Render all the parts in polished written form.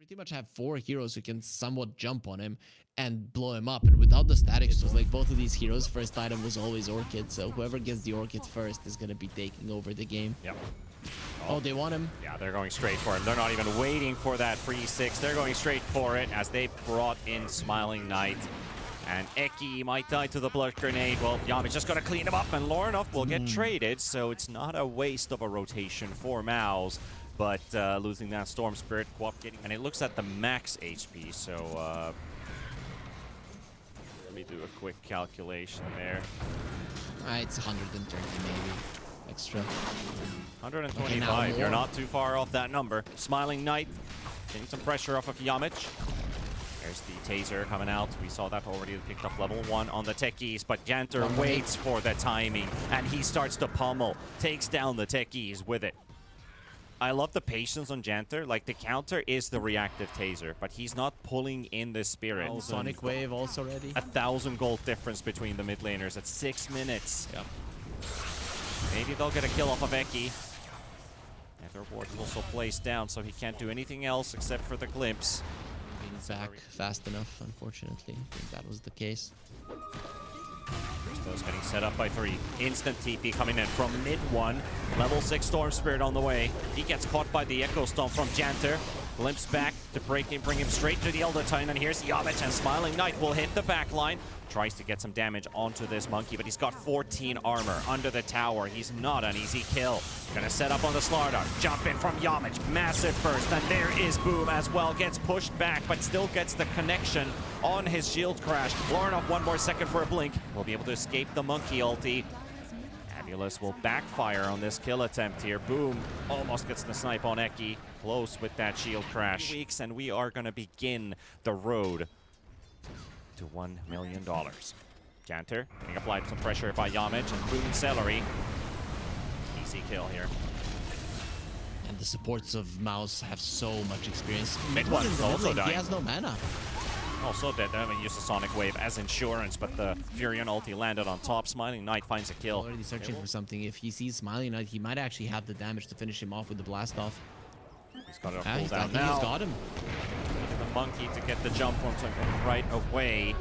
pretty much have 4 heroes who can somewhat jump on him and blow him up. And without the static tools, like both of these heroes, first item was always Orchid. So whoever gets the Orchid first is going to be taking over the game. Yep. Oh, they want him. Yeah, they're going straight for him. They're not even waiting for that free 6. They're going straight for it as they brought in Smiling Knight. And Eki might die to the blood grenade. Well, Yami's just going to clean him up, and Lorinov will get traded. So it's not a waste of a rotation for MOUZ. But losing that Storm Spirit, Quap getting... And it looks at the max HP, so... let me do a quick calculation there. It's 130 maybe. Extra. 125. Okay, you're not too far off that number. Smiling Knight getting some pressure off of Yamic. There's the taser coming out. We saw that already picked up level 1 on the techies, but Janter waits for the timing, and he starts to pummel. Takes down the techies with it. I love the patience on Janter. Like, the counter is the reactive taser, but he's not pulling in the spirit. Oh, Sonic Wave also ready. 1,000 gold difference between the mid laners at 6 minutes. Yep. Maybe they'll get a kill off of Eki. Nether Ward is also placed down, so he can't do anything else except for the glimpse. Being back fast enough, unfortunately. I think that was the case. Those getting set up by 3. Instant TP coming in from mid 1. Level 6 Storm Spirit on the way. He gets caught by the Echo Stomp from Janter. Glimpse back to break him, bring him straight to the Elder Titan. And here's Yamic, and Smiling Knight will hit the back line. Tries to get some damage onto this monkey, but he's got 14 armor under the tower. He's not an easy kill. Gonna set up on the Slardar. Jump in from Yamic. Massive burst. And there is Boom as well. Gets pushed back, but still gets the connection on his shield crash. Lorinov 1 more second for a blink. Will be able to escape the monkey ulti. AVULUS will backfire on this kill attempt here. Boom almost gets the snipe on Eki. Close with that shield crash. Weeks, and we are gonna begin the road to $1 million. Janter getting applied some pressure by Yamic, and Boom Celery. Easy kill here. And the supports of MOUZ have so much experience. Mid one is also dying. He has no mana. Also dead. They haven't used the Sonic Wave as insurance, but the Furion ulti landed on top. Smiling Knight finds a kill. Already searching for something. If he sees Smiling Knight, he might actually have the damage to finish him off with the blast off. He's got it pulled down now. He's got him. The monkey to get the jump onto him right away.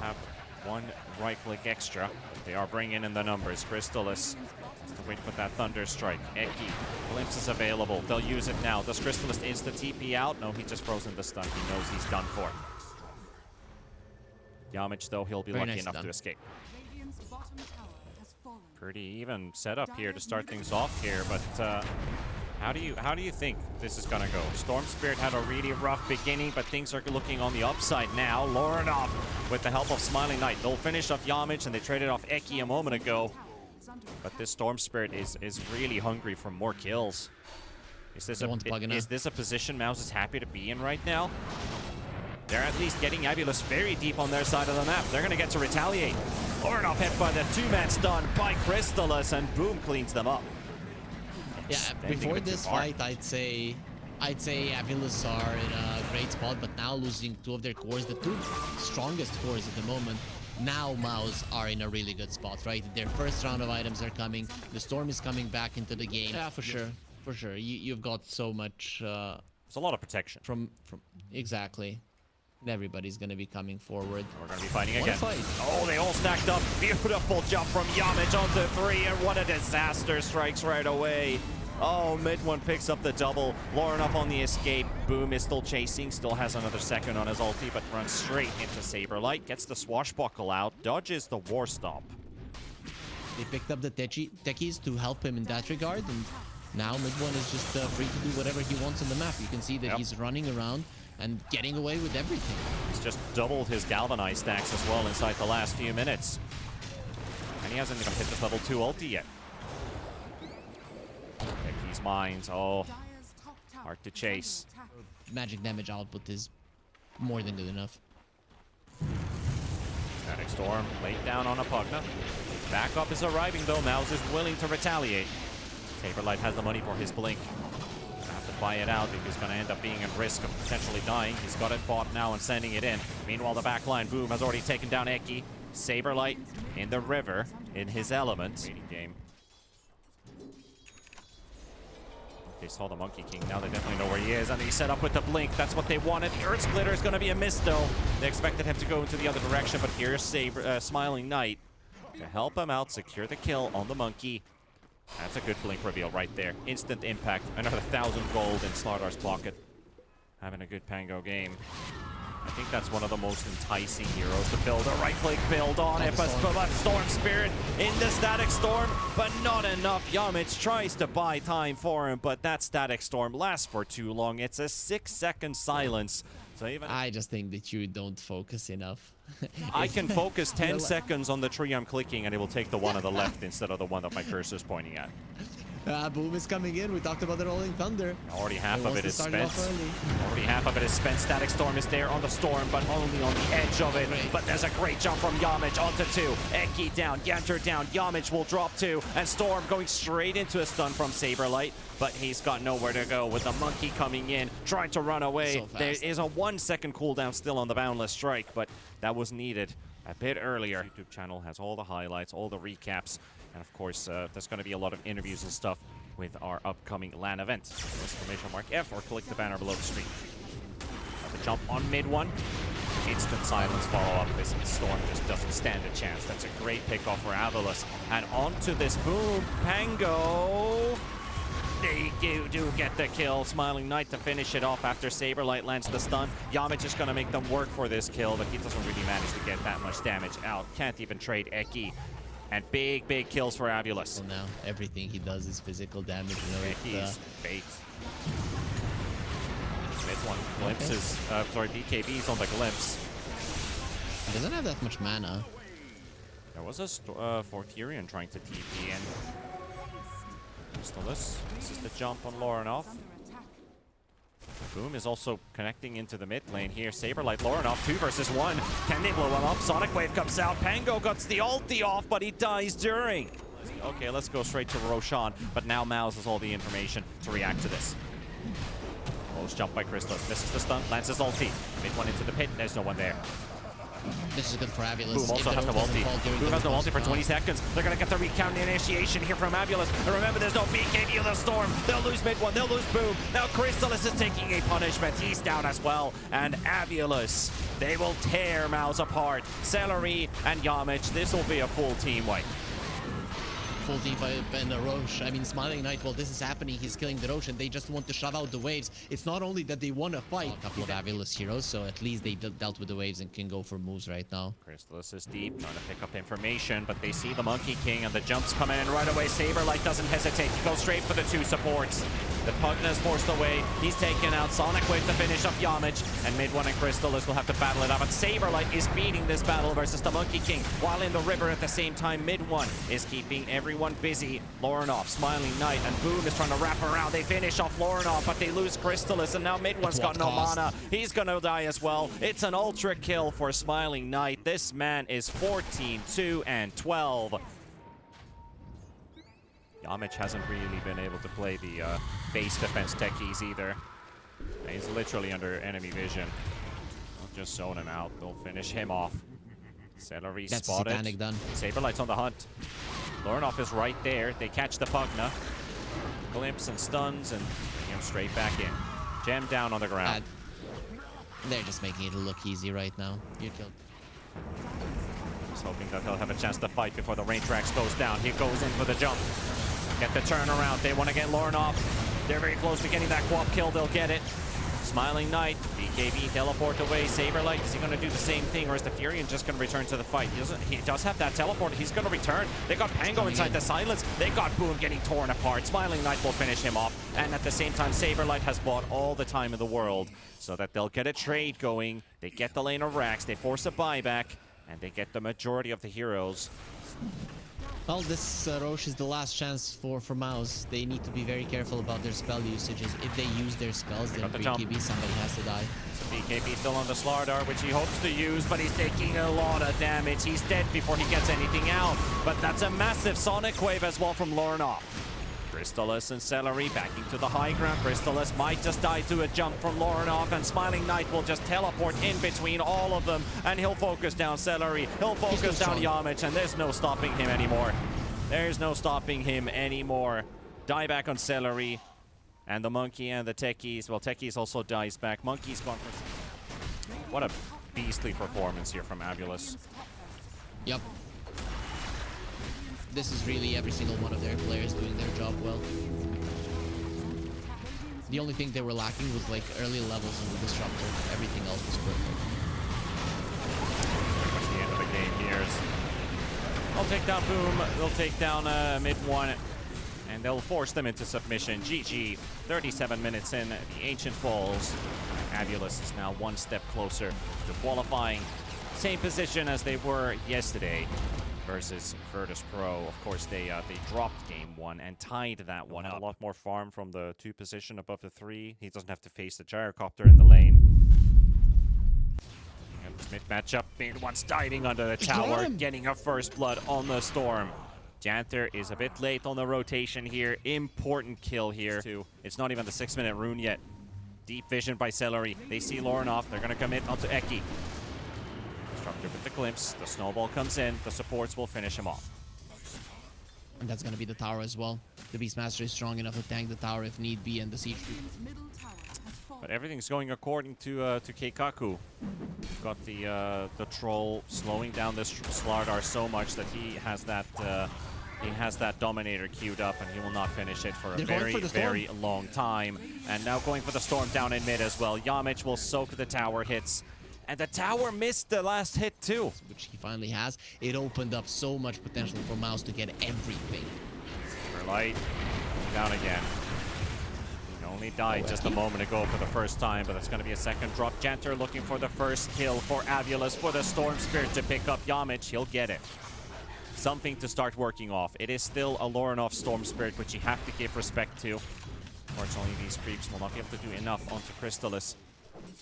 Have 1 right click extra. They are bringing in the numbers. Crystallis has to wait for that Thunder Strike. Eki, Glimpse is available. They'll use it now. Does Crystallis insta TP out? No, he just frozen the stun. He knows he's done for. Yamic, though, he'll be lucky enough to escape. Pretty even setup here to start things off here, but how do you think this is gonna go? Storm Spirit had a really rough beginning, but things are looking on the upside now. Lorinov with the help of Smiling Knight. They'll finish off Yamic, and they traded off Eki a moment ago. But this Storm Spirit is really hungry for more kills. Is this a position MOUZ is happy to be in right now? They're at least getting AVULUS very deep on their side of the map. They're gonna get to retaliate. Lorinov hit by the 2-man stun by Crystallis, and Boom cleans them up. Yeah, before this fight, I'd say AVULUS are in a great spot, but now losing 2 of their cores, the 2 strongest cores at the moment, now MOUZ are in a really good spot, right? Their first round of items are coming, the Storm is coming back into the game. Yeah, for sure, for sure. You've got so much... There's a lot of protection. Exactly. Everybody's going to be coming forward. We're going to be fighting again. Oh, they all stacked up. Beautiful jump from Yamic onto 3, and what a disaster. Strikes right away. Oh, mid one picks up the double. Lorinov on the escape. Boom is still chasing. Still has another second on his ulti, but runs straight into Saberlight. Gets the swashbuckle out. Dodges the war stomp. They picked up the techies to help him in that regard, and now mid one is just free to do whatever he wants on the map. You can see that he's running around and getting away with everything. He's just doubled his galvanized stacks as well inside the last few minutes. And he hasn't even hit this level 2 ulti yet. Techies mines. Oh, hard to chase. Magic damage output is more than good enough. Static Storm laid down on a Pugna. Backup is arriving though. MOUZ is willing to retaliate. Saberlight has the money for his blink. Have to buy it out if he's going to end up being at risk of potentially dying. He's got it bought now and sending it in. Meanwhile, the backline Boom has already taken down Eki. Saberlight in the river in his element. Game. They saw the Monkey King, now they definitely know where he is, and he set up with the blink. That's what they wanted. The Earth Splitter is going to be a miss, though. They expected him to go into the other direction, but here's Smiling Knight to help him out, secure the kill on the Monkey. That's a good blink reveal right there. Instant impact. Another 1,000 gold in Slardar's pocket. Having a good Pango game. I think that's one of the most enticing heroes to build a right-click build on it, but Storm Spirit in the Static Storm, but not enough. Yamich tries to buy time for him, but that Static Storm lasts for too long. It's a 6-second silence. So even I just think that you don't focus enough. I can focus 10 seconds on the tree I'm clicking, and it will take the one on the left instead of the one that my cursor is pointing at. Boom is coming in. We talked about the Rolling Thunder. Already half of it is spent. Already half of it is spent. Static Storm is there on the Storm, but only on the edge of it. But there's a great jump from Yamich onto 2. Eki down, Ganter down. Yamich will drop 2. And Storm going straight into a stun from Saberlight. But he's got nowhere to go with the Monkey coming in, trying to run away. So there is a 1-second cooldown still on the Boundless Strike, but that was needed a bit earlier. YouTube channel has all the highlights, all the recaps. And of course, there's going to be a lot of interviews and stuff with our upcoming LAN event. !F or click the banner below the stream. The jump on mid one. Instant silence follow-up. This Storm just doesn't stand a chance. That's a great pickoff for AVULUS. And onto this boom. Pango. They do get the kill. Smiling Knight to finish it off after Saberlight lands the stun. Yamich is going to make them work for this kill, but he doesn't really manage to get that much damage out. Can't even trade Eki. And big kills for AVULUS. Well, now everything he does is physical damage. You know, he's bait. Mid one. Glimpse is, sorry, BKB's on the Glimpse. He doesn't have that much mana. There was a Fortirian trying to TP in. Crystallis. This is the jump on Lorenov. Boom is also connecting into the mid lane here. Saberlight, Lorenov, 2 versus 1. Can they blow him up? Sonic Wave comes out. Pango gets the ulti off, but he dies during. Okay, let's go straight to Roshan. But now MOUZ has all the information to react to this. Close jump by Crystallis. Misses the stun. Lands his ulti. Mid one into the pit. There's no one there. This is good for AVULUS. Boom also has no ulti. Boom has no ulti for 20 seconds. They're going to get the recount initiation here from AVULUS. And remember, there's no BKB of the Storm. They'll lose mid one. They'll lose Boom. Now Crystallis is taking a punishment. He's down as well. And AVULUS, they will tear MOUZ apart. Celery and Yamich, this will be a full team wipe. Full team fight and the Roche. I mean, Smiling Knight, while this is happening, he's killing the Roche, and they just want to shove out the waves. It's not only that they want to fight a couple of AVULUS heroes, so at least they dealt with the waves and can go for moves right now. Crystallis is deep, trying to pick up information, but they see the Monkey King, and the jumps come in right away. Saberlight doesn't hesitate. He goes straight for the 2 supports. The Pugna is forced away. He's taken out. Sonic Wave to finish off Yamich, and mid one and Crystallis will have to battle it out. But Saberlight is beating this battle versus the Monkey King, while in the river at the same time. Mid one is keeping everyone busy. Lorenov, Smiling Knight, and Boom is trying to wrap around. They finish off Lorenov, but they lose Crystallis, and now mid one's got no mana. He's gonna die as well. It's an ultra kill for Smiling Knight. This man is 14, 2, and 12. Yamich hasn't really been able to play the base defense techies either. He's literally under enemy vision. They'll just zone him out. They'll finish him off. Celery spotted. Satanic done. Saberlight's on the hunt. Lorenov is right there. They catch the Pugna. Glimpse and stuns and bring him straight back in. Gem down on the ground. They're just making it look easy right now. You killed. Just hoping that he'll have a chance to fight before the rain tracks goes down. He goes in for the jump. Get the turnaround. They want to get Lorenov. They're very close to getting that quad kill. They'll get it. Smiling Knight, BKB, teleport away. Saberlight, is he going to do the same thing, or is the Furion just going to return to the fight? He does have that teleport. He's going to return. They got Pango inside the silence. They got Boom getting torn apart. Smiling Knight will finish him off. And at the same time, Saberlight has bought all the time in the world so that they'll get a trade going. They get the lane of Rax. They force a buyback, and they get the majority of the heroes. Well, this Roche is the last chance for MOUZ. They need to be very careful about their spell usages. If they use their spells, then BKB, somebody has to die. BKB still on the Slardar, which he hopes to use, but he's taking a lot of damage. He's dead before he gets anything out. But that's a massive Sonic Wave as well from Lorenov. Crystallis and Celery backing to the high ground. Crystallis might just die to a jump from Lorenov, and Smiling Knight will just teleport in between all of them, and he'll focus down Celery. He'll focus down Yamich, and there's no stopping him anymore. There's no stopping him anymore. Die back on Celery. And the Monkey and the Techies, well, Techies also dies back. Monkey's gone for... What a beastly performance here from AVULUS. Yep. This is really every single one of their players doing their job well. The only thing they were lacking was like early levels on the Disruptor. Everything else was perfect. Pretty much the end of the game here. They'll take down Boom. They'll take down mid one. And they'll force them into submission. GG. 37 minutes in. The Ancient falls. AVULUS is now one step closer to qualifying. Same position as they were yesterday versus virtus.pro. Of course, they dropped game one and tied that one up. A lot more farm from the 2 position above the 3. He doesn't have to face the gyrocopter in the lane. And this mid matchup, mid one's diving under the tower, getting a first blood on the Storm. Janter is a bit late on the rotation here. Important kill here. It's not even the 6-minute rune yet. Deep vision by Celery. They see Lorinov. They're going to commit onto Eki. Disruptor with the glimpse. The snowball comes in. The supports will finish him off. And that's going to be the tower as well. The Beastmaster is strong enough to tank the tower if need be, and the siege. But everything's going according to Keikaku. Got the troll slowing down this Slardar so much that he has that Dominator queued up, and he will not finish it for a very long time. And now going for the Storm down in mid as well. Yamich will soak the tower hits. And the tower missed the last hit too. Which he finally has. It opened up so much potential for MOUZ to get everything. For light, down again. He only died just a moment ago for the first time, but it's going to be a second drop. Janter looking for the first kill for AVULUS, for the Storm Spirit to pick up Yamich. He'll get it. Something to start working off. It is still a Lorinov Storm Spirit, which you have to give respect to. Unfortunately, these creeps will not be able to do enough onto Crystalis.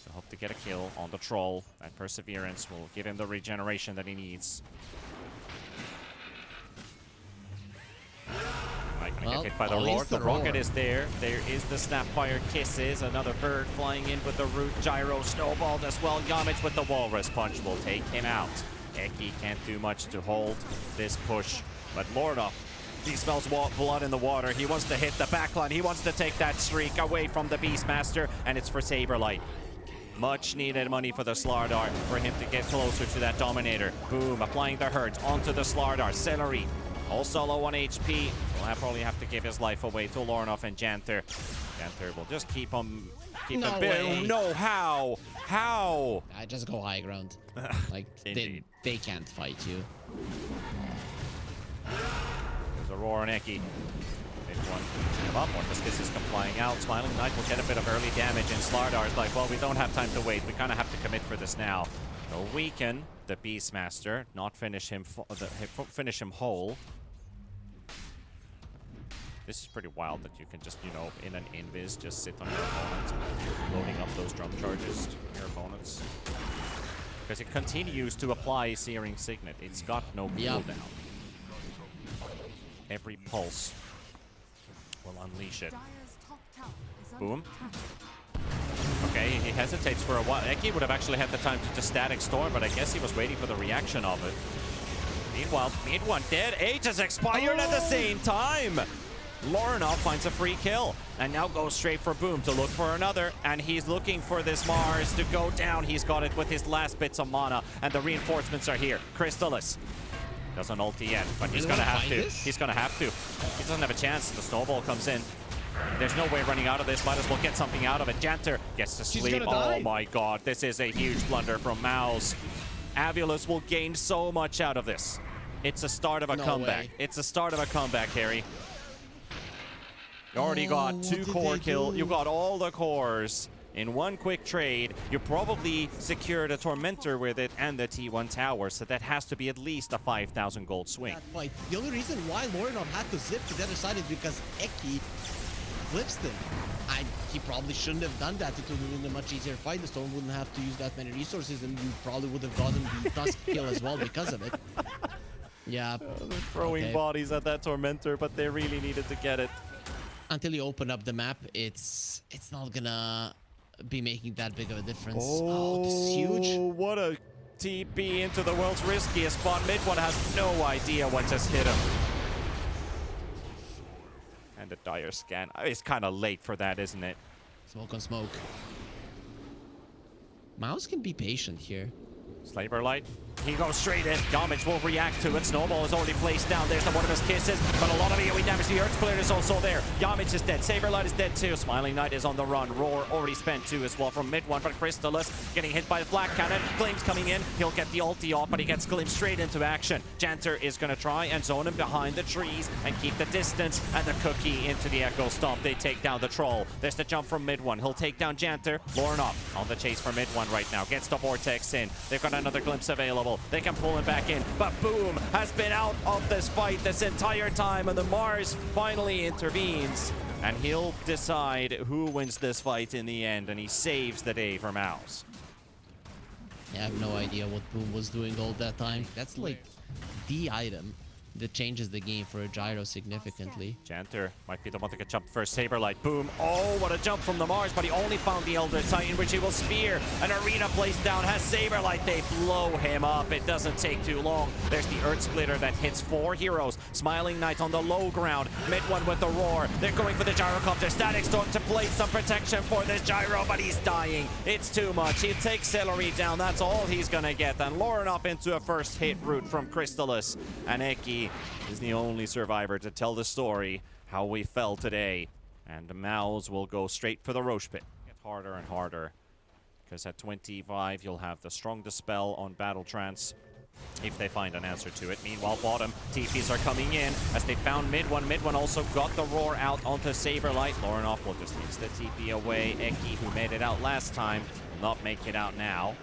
So hope to get a kill on the troll. That perseverance will give him the regeneration that he needs. Might get hit by the roar. The rocket is there. There is the Snapfire Kisses. Another bird flying in with the root. Gyro snowballed as well. Yamich with the Walrus Punch will take him out. Eki can't do much to hold this push, but Lorinov, he smells blood in the water. He wants to hit the backline. He wants to take that streak away from the Beastmaster, and it's for Saberlight. Much needed money for the Slardar for him to get closer to that Dominator. Boom, applying the hurt onto the Slardar. Celery, all solo 1 HP. Will probably have to give his life away to Lorinov and Janter. Janter will just keep him. No, how? How? I just go high ground. Like they can't fight you. There's a roar on Eki. Come up, Morpheus is flying out. Smiling Knight will get a bit of early damage, and Slardar is like, well, we don't have time to wait. We kind of have to commit for this now. So weaken the Beastmaster, not finish him whole. This is pretty wild that you can just, you know, in an invis, just sit on your opponent, loading up those drum charges to your opponents. Because it continues to apply Searing Signet. It's got no cooldown. Every pulse will unleash it. Boom. Okay, he hesitates for a while. Eki would have actually had the time to just static Storm, but I guess he was waiting for the reaction of it. Meanwhile, mid one dead. Age has expired at the same time. Lorinov finds a free kill and now goes straight for Boom to look for another, and he's looking for this Mars to go down. He's got it with his last bits of mana, and the reinforcements are here. Crystalis doesn't ulti yet, but he's gonna have to. He's gonna have to. He doesn't have a chance. The snowball comes in. There's no way running out of this. Might as well get something out of it. Janter gets to sleep. Oh my god, this is a huge blunder from MOUZ. AVULUS will gain so much out of this. It's a start of a comeback. It's a start of a comeback, Harry. You already got 2 core kills. You got all the cores in one quick trade. You probably secured a Tormentor with it and the T1 tower, so that has to be at least a 5,000 gold swing. The only reason why Lorinov had to zip to the other side is because Eki blitzed him. He probably shouldn't have done that. It would have been a much easier fight. The Storm wouldn't have to use that many resources, and you probably would have gotten the Tusk kill as well because of it. Yeah. They're throwing bodies at that Tormentor, but they really needed to get it. Until you open up the map, it's not gonna be making that big of a difference. Oh, this is huge. What a TP into the world's riskiest spot. Mid one has no idea what just hit him. And the dire scan. It's kind of late for that, isn't it? Smoke on smoke. MOUZ can be patient here. Slaver Light. He goes straight in. Damage will react to it. Snowball is already placed down. There's the one of his kisses, but a lot of AoE damage. The Earth Splitter is also there. Damage is dead. Saberlight is dead too. Smiling Knight is on the run. Roar already spent two as well from mid one, but Crystallis getting hit by the Black Cannon. Gleam's coming in. He'll get the ulti off, but he gets Gleam straight into action. Janter is going to try and zone him behind the trees and keep the distance, and the Cookie into the Echo Stomp. They take down the Troll. There's the jump from mid one. He'll take down Janter. Lornoff on the chase for mid one right now. Gets the Vortex in. They've got another glimpse available. They can pull him back in, but Boom has been out of this fight this entire time, and the Mars finally intervenes, and he'll decide who wins this fight in the end, and he saves the day for MOUZ. Yeah, I have no idea what Boom was doing all that time. That's like the item that changes the game for a gyro significantly. Janter might be the one that can jump first. Saberlight, Boom. Oh, what a jump from the Mars, but he only found the Elder Titan, which he will spear. An arena placed down has Saberlight. They blow him up. It doesn't take too long. There's the Earth Splitter that hits 4 heroes. Smiling Knight on the low ground. Mid one with the Roar. They're going for the Gyrocopter. Static Storm to place some protection for this Gyro, but he's dying. It's too much. He takes Celery down. That's all he's gonna get. And luring up into a first hit route from Crystallis. And Eki is the only survivor to tell the story how we fell today. And MOUZ will go straight for the Roche Pit. Get harder and harder, because at 25 you'll have the Strong Dispel on Battle Trance if they find an answer to it. Meanwhile, bottom TPs are coming in as they found mid one. Mid one also got the Roar out onto Saberlight. Lornoff will just use the TP away. Eki, who made it out last time, will not make it out now.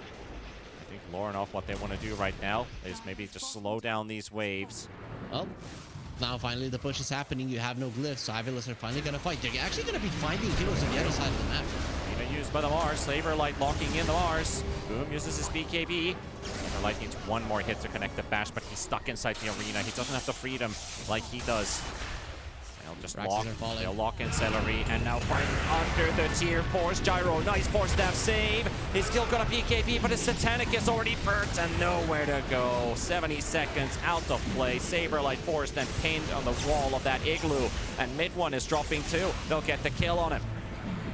I think Lornoff, what they want to do right now is maybe just slow down these waves. Well, now finally the push is happening. You have no glyphs, so AVULUS are finally going to fight. They're actually going to be finding heroes on the other side of the map. Even used by the Mars. Saberlight locking in the Mars. Boom uses his BKB. Saberlight needs one more hit to connect the bash, but he's stuck inside the arena. He doesn't have the freedom like he does. They'll just lock. They'll lock in Celery, and now fighting under the tier 4's Gyro. Nice force staff save. He's still got a BKB, but his Satanic is already burnt and nowhere to go. 70 seconds out of play. Saberlight forced and pinned on the wall of that Igloo, and mid one is dropping too. They'll get the kill on him.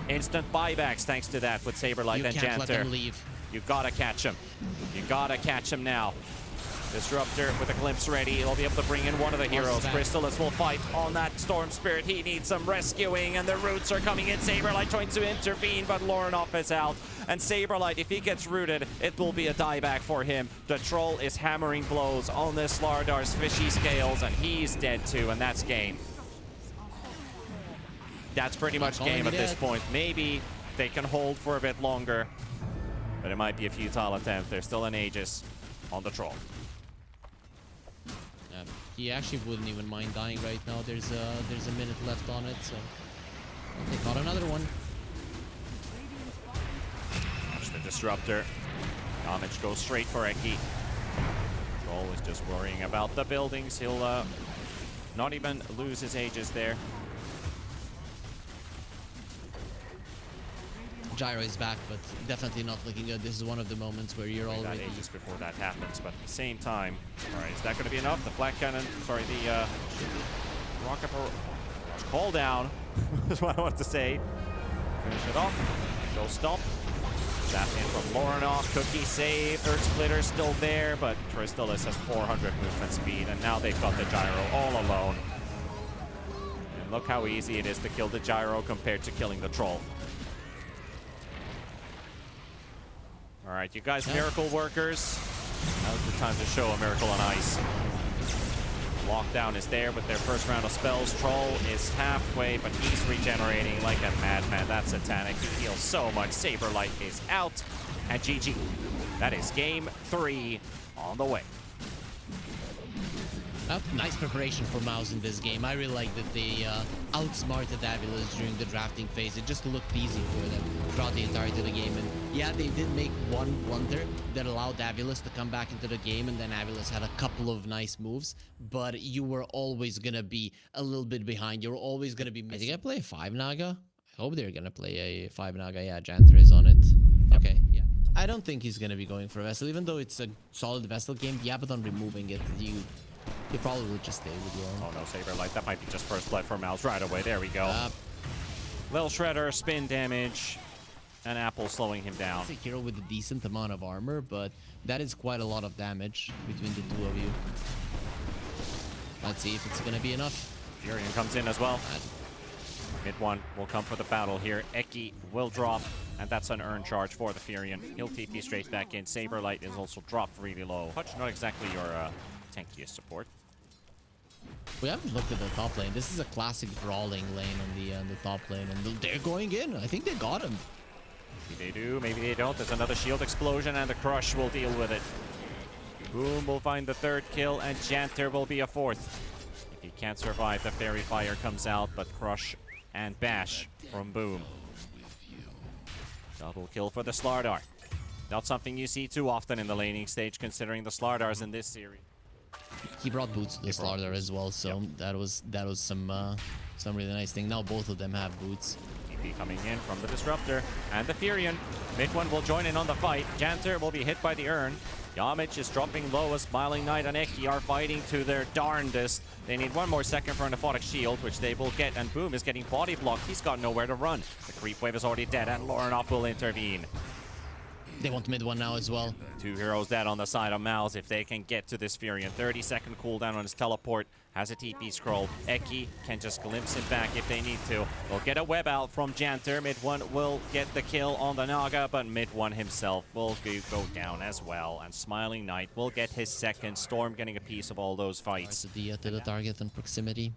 Instant buybacks thanks to that with Saberlight and Janter. You can't let them leave. You gotta catch him. You gotta catch him now. Disruptor with a glimpse ready. He'll be able to bring in one of the heroes. Crystallis will fight on that Storm Spirit. He needs some rescuing, and the roots are coming in. Saberlight trying to intervene, but Lornoff is out. And Saberlight, if he gets rooted, it will be a dieback for him. The Troll is hammering blows on this Slardar's fishy scales, and he's dead too, and that's game. That's pretty much game at this point. Maybe they can hold for a bit longer, but it might be a futile attempt. They're still in Aegis on the Troll. He actually wouldn't even mind dying right now. There's a minute left on it, so they caught another one. Watch the Disruptor. Damage goes straight for Eki. Troll is just worrying about the buildings. He'll not even lose his Aegis there. Gyro is back, but definitely not looking good. This is one of the moments where you're already... Aegis before that happens, but at the same time... Alright, is that going to be enough? The Black Cannon... Sorry, the... Rocket... Call down. That's what I want to say. Finish it off. Go stomp. Zap in from Lornoff. Cookie save. Earth Splitter still there, but Crystallis has 400 movement speed, and now they've got the Gyro all alone. And look how easy it is to kill the Gyro compared to killing the Troll. All right, you guys miracle workers. Now's the time to show a miracle on ice. Lockdown is there with their first round of spells. Troll is halfway, but he's regenerating like a madman. That's Satanic. He heals so much. Saberlight is out. And GG. That is game 3 on the way. Nice preparation for MOUZ in this game. I really like that they outsmarted AVULUS during the drafting phase. It just looked easy for them throughout the entirety of the game. And yeah, they did make one blunder that allowed AVULUS to come back into the game, and then AVULUS had a couple of nice moves, but you were always going to be a little bit behind. You were always going to be missing. I think I play a 5 Naga. I hope they're going to play a 5 Naga. Yeah, Janter is on it. Okay, yeah. I don't think he's going to be going for a Vessel, even though it's a solid Vessel game. Yeah, but on removing it, He probably will just stay with you. Oh no, Saberlight. That might be just first blood for MOUZ right away. There we go. Little Shredder, spin damage, and Apple slowing him down. It's a hero with a decent amount of armor, but that is quite a lot of damage between the two of you. Let's see if it's gonna be enough. Furion comes in as well. Mid one will come for the battle here. Eki will drop, and that's an earn charge for the Furion. He'll TP straight back in. Saberlight is also dropped really low. Hutch, not exactly your tankiest support. We haven't looked at the top lane. This is a classic brawling lane on the top lane, and they're going in. I think they got him. Maybe they do, maybe they don't. There's another shield explosion, and the Crush will deal with it. Boom will find the third kill, and Janter will be a fourth. If he can't survive, the Fairy Fire comes out, but Crush and Bash from Boom. Double kill for the Slardar. Not something you see too often in the laning stage, considering the Slardars in this series. He brought boots to the Slardar as well, so that was some really nice thing. Now both of them have boots. TP coming in from the Disruptor and the Furion. Mid one will join in on the fight. Janter will be hit by the Urn. Yamich is dropping low as Smiling Knight and Eki are fighting to their darndest. They need one more second for an Aphotic Shield, which they will get, and Boom is getting body blocked. He's got nowhere to run. The creep wave is already dead, and Lorenov will intervene. They want mid one now as well. Two heroes dead on the side of MOUZ if they can get to this Furion. 30-second cooldown on his teleport. Has a TP scroll. Eki can just glimpse him back if they need to. They'll get a web out from Janter. Mid one will get the kill on the Naga, but Mid one himself will go down as well. And Smiling Knight will get his second. Storm getting a piece of all those fights. To the target and proximity.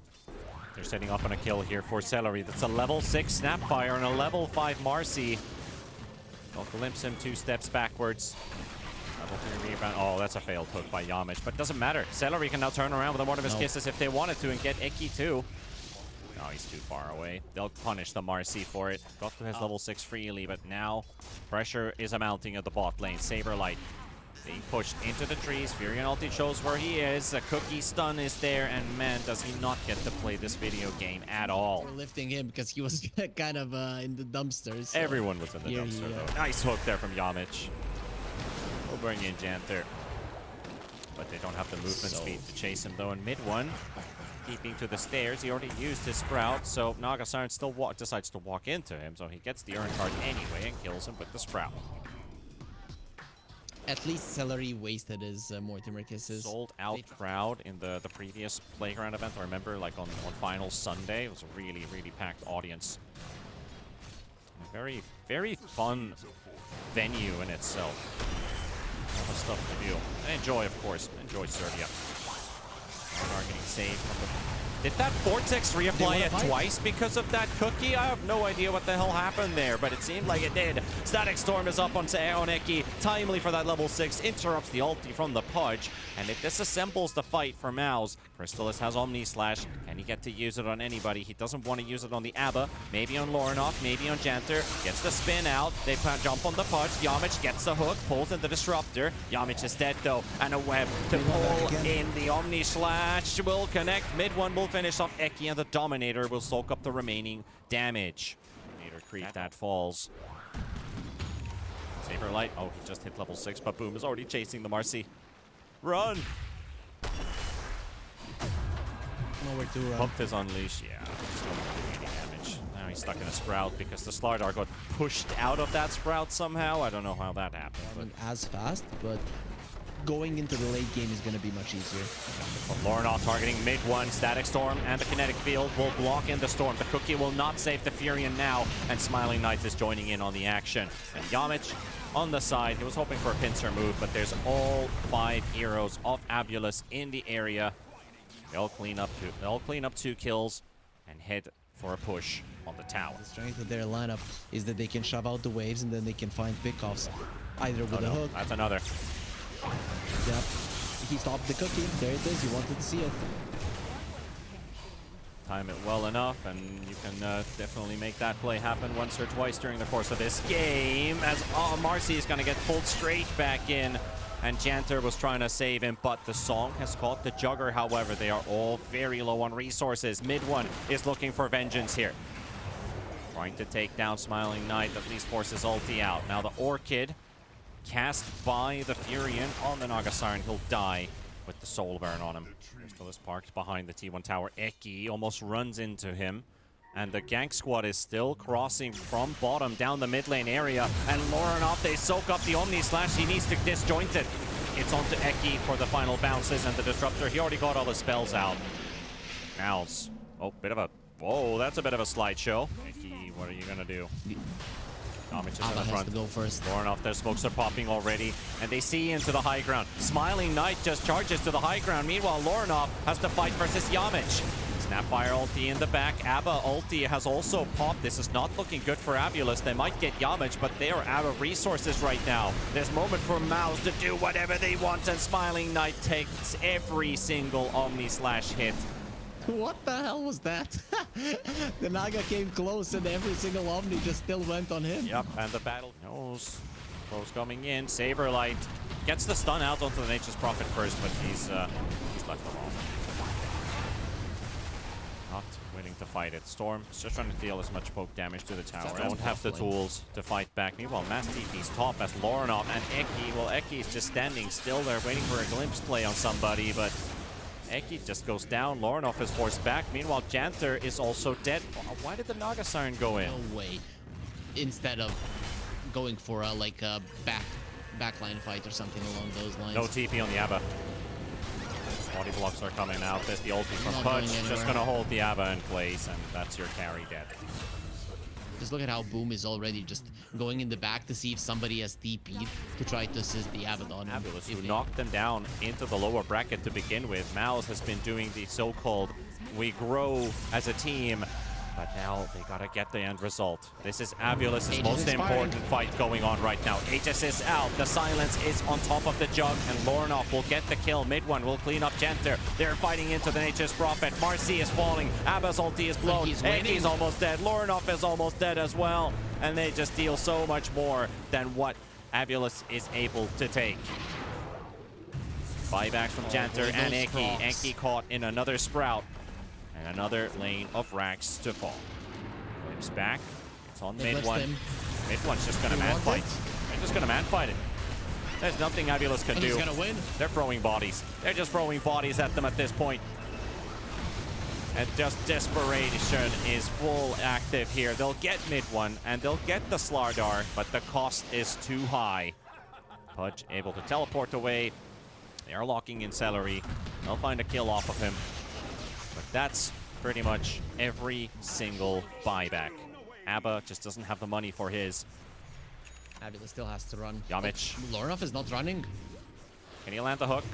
They're setting up on a kill here for Celery. That's a level 6 Snapfire and a level 5 Marcy. They'll glimpse him 2 steps backwards. Level 3 rebound. Oh, that's a failed hook by Yamich, but doesn't matter. Celery can now turn around with one of his kisses if they wanted to and get Eki too. No, he's too far away. They'll punish the Marcy for it. Got to his level 6 freely, but now pressure is mounting at the bot lane. Saberlight being pushed into the trees. Furion ulti shows where he is. A cookie stun is there, and man, does he not get to play this video game at all. We're lifting him because he was kind of in the dumpsters. So. Everyone was in the dumpster, though. Nice hook there from Yamich. We'll bring in Janter. But they don't have the movement speed to chase him, though. In mid one, keeping to the stairs. He already used his Sprout, so Nagasiren still decides to walk into him, so he gets the Urn card anyway and kills him with the Sprout. At least Celery wasted his Mortimer kisses. Sold out crowd in the previous Playground event. I remember, like on Final Sunday, it was a really, really packed audience. Very, very fun venue in itself. A lot of stuff to do. And enjoy, of course. Enjoy Serbia. Are getting saved from the... Did that Vortex reapply it twice because of that cookie? I have no idea what the hell happened there, but it seemed like it did. Static Storm is up on Eki. Timely for that level 6. Interrupts the ulti from the Pudge, and it disassembles the fight for MOUZ. Crystallis has Omni Slash. Can he get to use it on anybody? He doesn't want to use it on the Abba. Maybe on Lorenov, maybe on Janter. Gets the spin out. They jump on the Pudge. Yamich gets the hook, pulls in the Disruptor. Yamich is dead though, and a web to pull in the Omni Slash will connect. Mid one will finish off Eki, and the Dominator will soak up the remaining damage. Dominator creep that falls. Saberlight, oh, he just hit level 6, but Boom is already chasing the Marcy. Run! Nowhere to run. Pumped his Unleash, yeah. Still not doing any damage. Now he's stuck in a Sprout because the Slardar got pushed out of that Sprout somehow. I don't know how that happened. But as fast, but going into the late game is going to be much easier. Lorenov targeting mid one. Static Storm and the Kinetic Field will block in the Storm. The Cookie will not save the Furion now, and Smiling Knight is joining in on the action. And Yamich on the side, he was hoping for a pincer move, but there's all 5 heroes of AVULUS in the area. They'll clean up 2 kills and head for a push on the tower. The strength of their lineup is that they can shove out the waves and then they can find pickoffs, either with a hook. That's another. Yep. He stopped the cookie. There it is. You wanted to see it. Time it well enough, and you can definitely make that play happen once or twice during the course of this game. As Marcy is going to get pulled straight back in, and Janter was trying to save him, but the Song has caught the Jugger. However, they are all very low on resources. Mid one is looking for vengeance here. Trying to take down Smiling Knight, at least forces ulti out. Now the Orchid cast by the Furion on the Nagasiren. He'll die. with the soul burn on him. Crystal is parked behind the T1 tower. Eki almost runs into him. And the gank squad is still crossing from bottom down the mid lane area. And Lorenov, they soak up the Omni Slash. He needs to disjoint it. It's onto Eki for the final bounces and the Disruptor. He already got all the spells out. MOUZ. Oh, bit of a... Whoa, that's a bit of a slideshow. Eki, what are you going to do? Damage is in the front. To go first. Lorenov, their smokes are popping already. And they see into the high ground. Smiling Knight just charges to the high ground. Meanwhile, Lorenov has to fight versus Yamich. Snapfire ulti in the back. ABBA ulti has also popped. This is not looking good for AVULUS. They might get Yamich, but they are out of resources right now. There's moment for MOUZ to do whatever they want, and Smiling Knight takes every single Omni Slash hit. What the hell was that? The Naga came close and every single Omni just still went on him. Yep, and the battle knows. Close coming in. Saberlight gets the stun out onto the Nature's Prophet first, but he's left alone. Not willing to fight it. Storm is just trying to deal as much poke damage to the tower. Don't have the tools to fight back. Meanwhile, Mass TP's top as Lorenov and Eki. Well, Eki is just standing still there waiting for a glimpse play on somebody, but Eki just goes down. Lorenov is forced back. Meanwhile, Janter is also dead. Why did the Naga Siren go in? No way. Instead of going for a backline fight or something along those lines. No TP on the ABBA. Body blocks are coming out. There's the ulti from Pudge. Just gonna hold the ABBA in place, and that's your carry dead. Just look at how Boom is already just going in the back to see if somebody has TP'd to try to assist the Abaddon. AVULUS, who knocked them down into the lower bracket to begin with. MOUZ has been doing the so-called we grow as a team, but now they gotta get the end result. This is AVULUS' most important fight going on right now. Aegis is out, the silence is on top of the jug, and Lorenov will get the kill. Mid one will clean up Janter. They're fighting into the Nature's Prophet. Marcy is falling, Abba's ulti is blown, Eki's almost dead, Lorenov is almost dead as well, and they just deal so much more than what AVULUS is able to take. Buybacks from Janter and Eki. Eki caught in another Sprout. And another lane of racks to fall. Glimpse back. It's on mid one. Mid one's just gonna man fight. They're just gonna man fight it. There's nothing AVULUS can do. He's gonna win. They're throwing bodies. They're just throwing bodies at them at this point. And just desperation is full active here. They'll get mid one and they'll get the Slardar, but the cost is too high. Pudge able to teleport away. They are locking in Celery. They'll find a kill off of him. But that's pretty much every single buyback. ABBA just doesn't have the money for his. AVULUS still has to run. Yamich. Oh, Lorenov is not running. Can he land the hook?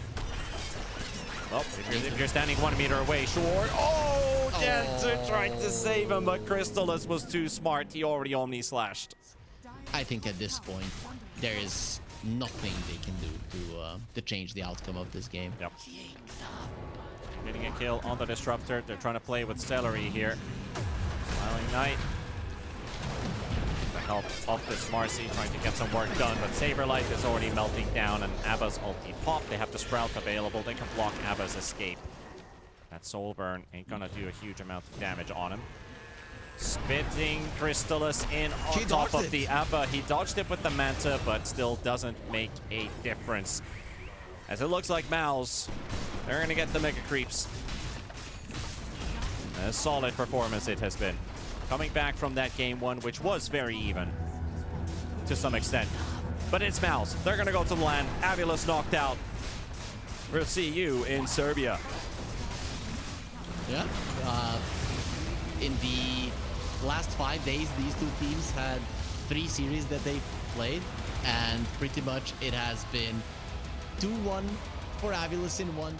Well, if you're standing 1 meter away, sure. Oh, Janter tried to save him, but Crystallis was too smart. He already Omni slashed. I think at this point, there is nothing they can do to change the outcome of this game. Yep. Getting a kill on the Disruptor. They're trying to play with Celery here. Smiling Knight. The help of this Marcy trying to get some work done, but Saberlight is already melting down, and ABBA's ulti pop. They have the Sprout available. They can block ABBA's escape. That Soul Burn ain't gonna do a huge amount of damage on him. Spitting Crystallis in on top of the ABBA. He dodged it with the Manta, but still doesn't make a difference. As it looks like MOUZ, they're going to get the Mega Creeps. A solid performance it has been. Coming back from that game one, which was very even to some extent. But it's MOUZ. They're going to go to the LAN. AVULUS knocked out. We'll see you in Serbia. Yeah. In the last 5 days, these two teams had 3 series that they played. And pretty much it has been 2-1 for AVULUS in 1-2.